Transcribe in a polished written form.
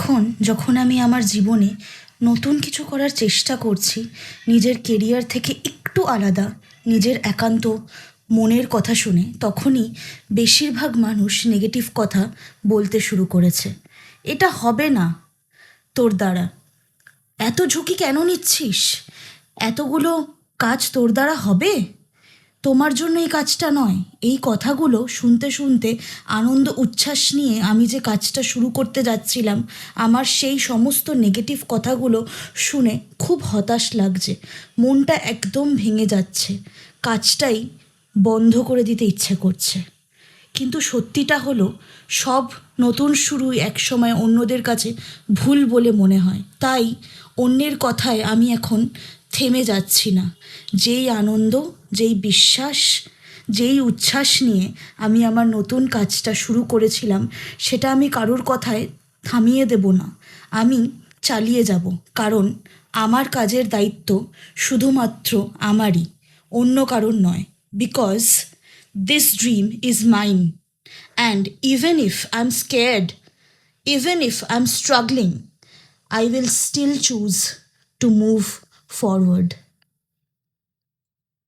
এখন যখন আমি আমার জীবনে নতুন কিছু করার চেষ্টা করছি, নিজের কেরিয়ার থেকে একটু আলাদা, নিজের একান্ত মনের কথা শুনে, তখনই বেশিরভাগ মানুষ নেগেটিভ কথা বলতে শুরু করেছে। এটা হবে না তোর দ্বারা, এত ঝুঁকি কেন নিচ্ছিস, এতগুলো কাজ তোর দ্বারা হবে, তোমার জন্য এই কাজটা নয়। এই কথাগুলো শুনতে শুনতে আনন্দ উচ্ছ্বাস নিয়ে আমি যে কাজটা শুরু করতে যাচ্ছিলাম, আমার সেই সমস্ত নেগেটিভ কথাগুলো শুনে খুব হতাশ লাগছে, মনটা একদম ভেঙে যাচ্ছে, কাজটাই বন্ধ করে দিতে ইচ্ছে করছে। কিন্তু সত্যিটা হলো, সব নতুন শুরুই একসময় অন্যদের কাছে ভুল বলে মনে হয়। তাই অন্যের কথায় আমি এখন থেমে যাচ্ছি না। যেই আনন্দ, যেই বিশ্বাস, যেই উচ্ছ্বাস নিয়ে আমি আমার নতুন কাজটা শুরু করেছিলাম, সেটা আমি কারোর কথায় থামিয়ে দেব না, আমি চালিয়ে যাব। কারণ আমার কাজের দায়িত্ব শুধুমাত্র আমারই, অন্য কারোর নয়। Because this dream is mine. And even if I'm scared, even if I'm struggling, I will still choose to move forward.